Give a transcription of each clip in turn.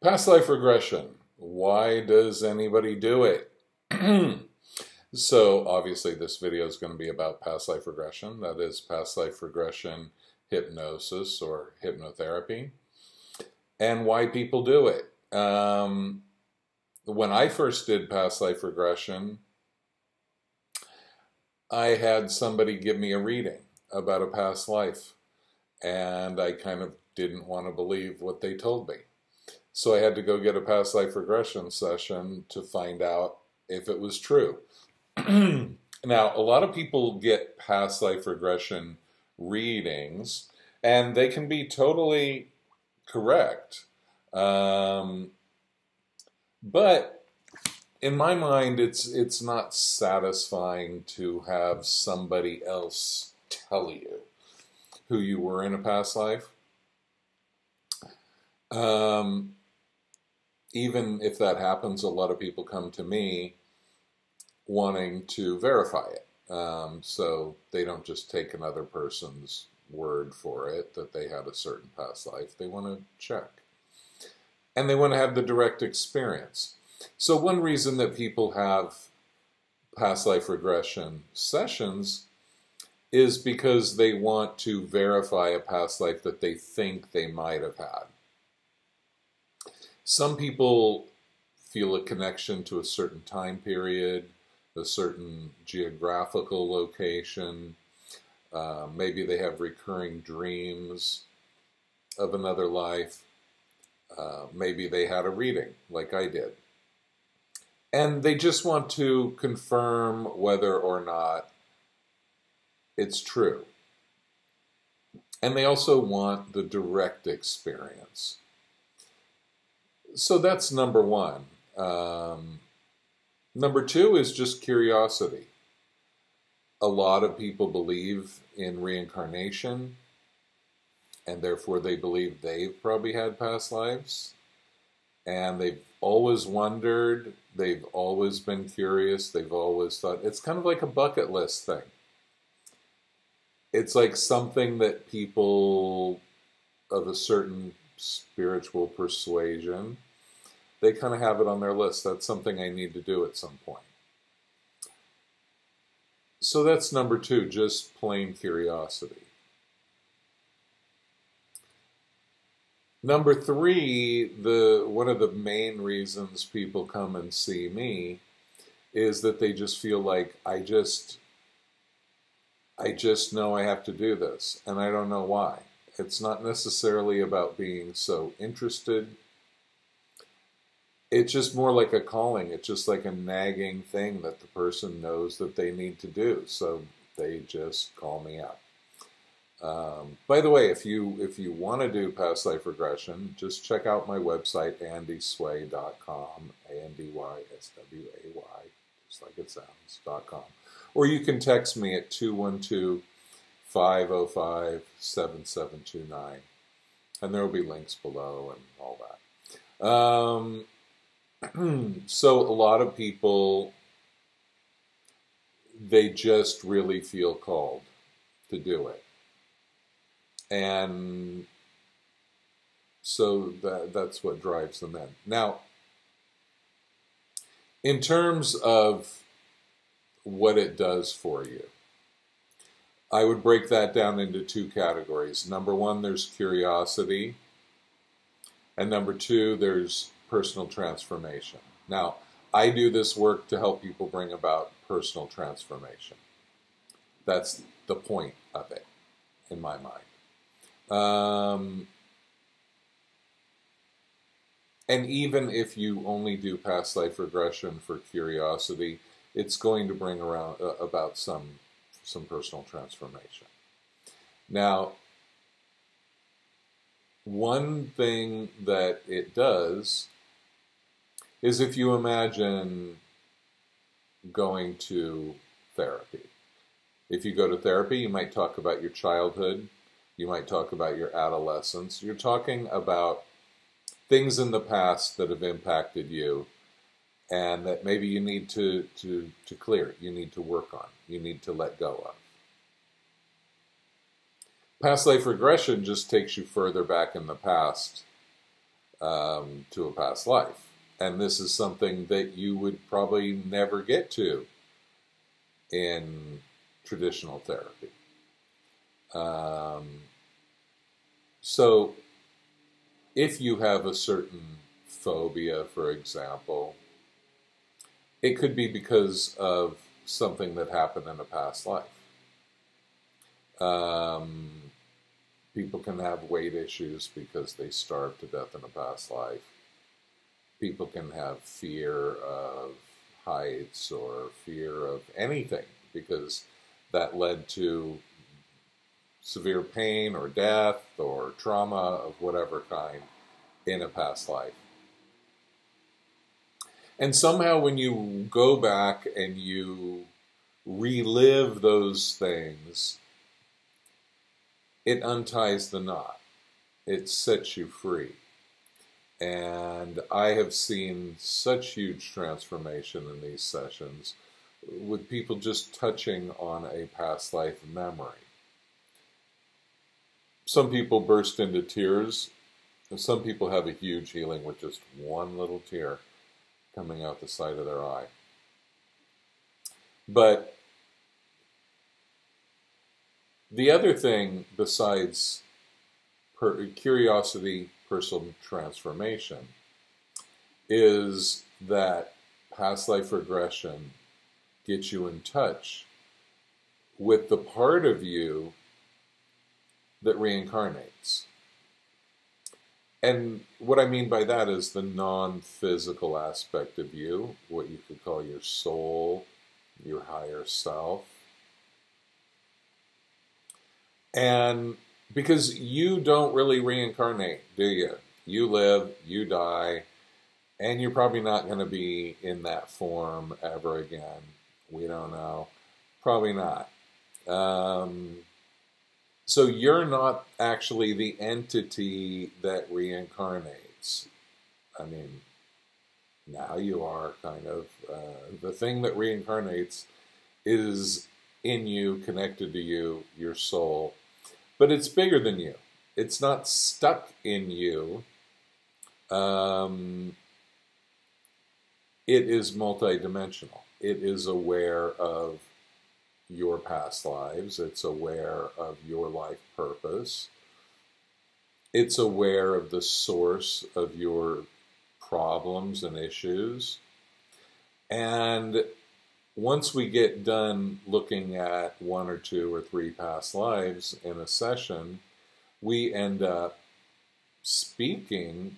Past life regression. Why does anybody do it? So obviously this video is going to be about past life regression. That is past life regression hypnosis or hypnotherapy, and why people do it. When I first did past life regression, I had somebody give me a reading about a past life, and I kind of didn't want to believe what they told me. So I had to go get a past life regression session to find out if it was true. Now, a lot of people get past life regression readings, and they can be totally correct. But in my mind, it's not satisfying to have somebody else tell you who you were in a past life. Even if that happens, a lot of people come to me wanting to verify it. So they don't just take another person's word for it that they had a certain past life. They want to check. And they want to have the direct experience. So one reason that people have past life regression sessions is because they want to verify a past life that they think they might have had. Some people feel a connection to a certain time period, a certain geographical location. Maybe they have recurring dreams of another life. Maybe they had a reading like I did. And they just want to confirm whether or not it's true. And they also want the direct experience. So that's number one. Number two is just curiosity. A lot of people believe in reincarnation, and therefore they believe they've probably had past lives. And they've always wondered, they've always been curious, they've always thought, it's kind of like a bucket list thing. It's like something that people of a certain spiritual persuasion, they kind of have it on their list. That's something I need to do at some point. So that's number two, just plain curiosity. Number three, one of the main reasons people come and see me is that they just feel like I just know I have to do this, and I don't know why. It's not necessarily about being so interested. It's just more like a calling. It's just like a nagging thing that the person knows that they need to do, so they just call me up. By the way, if you want to do past life regression, just check out my website, andysway.com, A-N-D-Y-S-W-A-Y, just like it sounds, .com. Or you can text me at 212-505-7729, and there will be links below and all that. So a lot of people, they just really feel called to do it. And so that's what drives them in. Now, in terms of what it does for you, I would break that down into two categories. Number one, there's curiosity. And number two, there's personal transformation. Now, I do this work to help people bring about personal transformation. That's the point of it, in my mind. And even if you only do past life regression for curiosity, it's going to bring about some personal transformation. Now, one thing that it does is if you imagine going to therapy. If you go to therapy, you might talk about your childhood. You might talk about your adolescence. You're talking about things in the past that have impacted you and that maybe you need to clear, you need to work on, you need to let go of. Past life regression just takes you further back in the past to a past life. And this is something that you would probably never get to in traditional therapy. So if you have a certain phobia, for example, it could be because of something that happened in a past life. People can have weight issues because they starved to death in a past life. People can have fear of heights or fear of anything because that led to severe pain or death or trauma of whatever kind in a past life. And somehow when you go back and you relive those things, it unties the knot. It sets you free. And I have seen such huge transformation in these sessions with people just touching on a past life memory. Some people burst into tears, and some people have a huge healing with just one little tear coming out the side of their eye. But the other thing besides curiosity, personal transformation, is that past life regression gets you in touch with the part of you that reincarnates. And what I mean by that is the non-physical aspect of you, what you could call your soul, your higher self. And because you don't really reincarnate, do you? You live, you die, and you're probably not going to be in that form ever again. We don't know. Probably not. So you're not actually the entity that reincarnates. I mean, now you are kind of. The thing that reincarnates is in you, connected to you, your soul. But it's bigger than you. It's not stuck in you. It is multidimensional. It is aware of your past lives. It's aware of your life purpose. It's aware of the source of your problems and issues. And once we get done looking at 1 or 2 or 3 past lives in a session, we end up speaking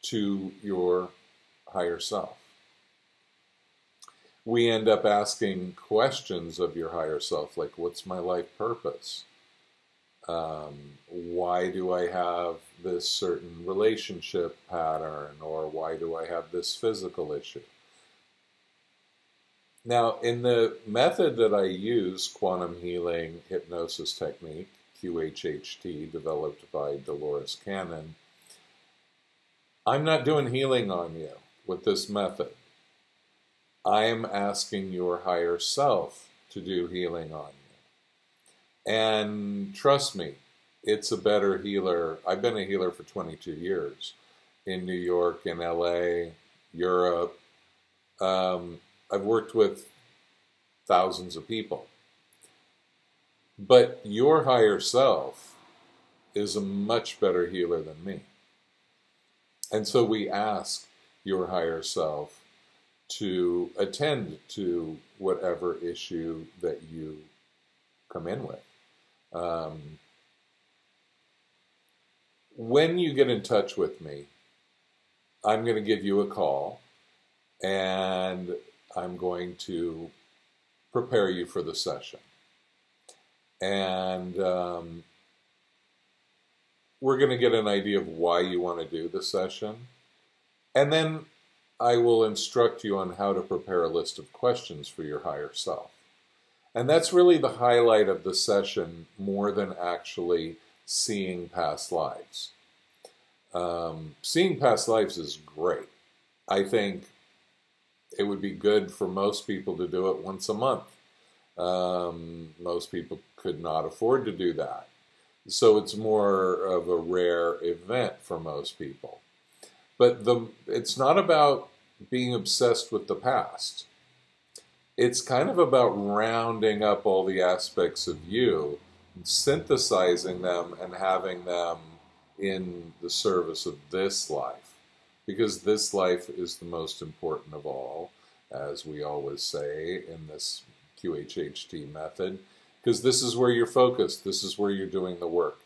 to your higher self. We end up asking questions of your higher self, like, what's my life purpose? Why do I have this certain relationship pattern? Or why do I have this physical issue? Now, in the method that I use, Quantum Healing Hypnosis Technique, QHHT, developed by Dolores Cannon, I'm not doing healing on you with this method. I am asking your higher self to do healing on you. And trust me, it's a better healer. I've been a healer for 22 years in New York, in LA, Europe. I've worked with thousands of people. But your higher self is a much better healer than me. And so we ask your higher self to attend to whatever issue that you come in with. When you get in touch with me, I'm going to give you a call, and I'm going to prepare you for the session. And we're going to get an idea of why you want to do the session. And then I will instruct you on how to prepare a list of questions for your higher self. And that's really the highlight of the session, more than actually seeing past lives. Seeing past lives is great. I think it would be good for most people to do it once a month. Most people could not afford to do that. So it's more of a rare event for most people. But it's not about being obsessed with the past. It's kind of about rounding up all the aspects of you, synthesizing them, and having them in the service of this life. Because this life is the most important of all, as we always say in this QHHT method, because this is where you're focused. This is where you're doing the work.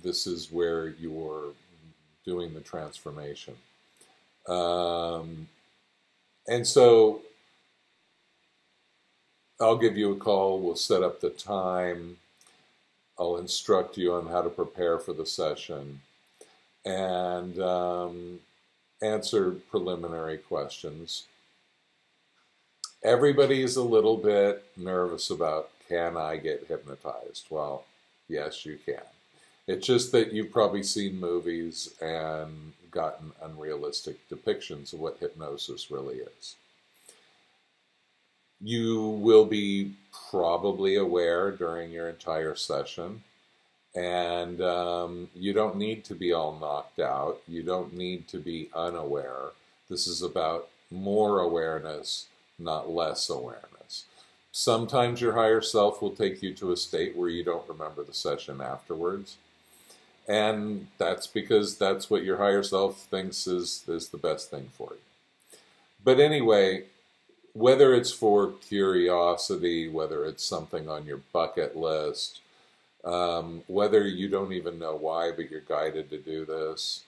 This is where you're doing the transformation. And so I'll give you a call. We'll set up the time. I'll instruct you on how to prepare for the session and answer preliminary questions. Everybody is a little bit nervous about, can I get hypnotized? Well, yes, you can. It's just that you've probably seen movies and gotten unrealistic depictions of what hypnosis really is. You will be probably aware during your entire session, and you don't need to be all knocked out. You don't need to be unaware. This is about more awareness, not less awareness. Sometimes your higher self will take you to a state where you don't remember the session afterwards. And that's because that's what your higher self thinks is the best thing for you. But anyway, whether it's for curiosity, whether it's something on your bucket list, whether you don't even know why, but you're guided to do this,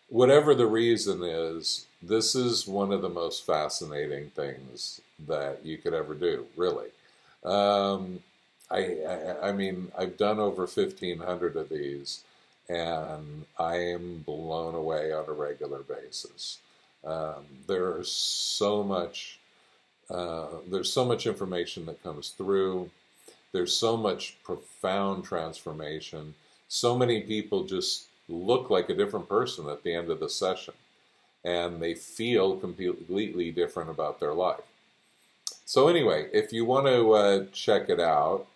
whatever the reason is, this is one of the most fascinating things that you could ever do, really. I mean, I've done over 1,500 of these, and I am blown away on a regular basis. There's so much information that comes through. There's so much profound transformation. So many people just look like a different person at the end of the session, and they feel completely different about their life. So anyway, if you want to check it out,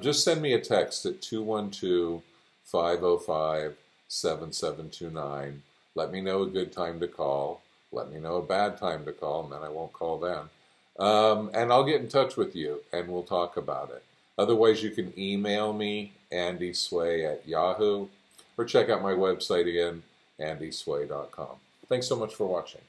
just send me a text at 212-505-7729. Let me know a good time to call. Let me know a bad time to call, and then I won't call then. And I'll get in touch with you, and we'll talk about it. Otherwise, you can email me, andysway@yahoo, or check out my website again, andysway.com. Thanks so much for watching.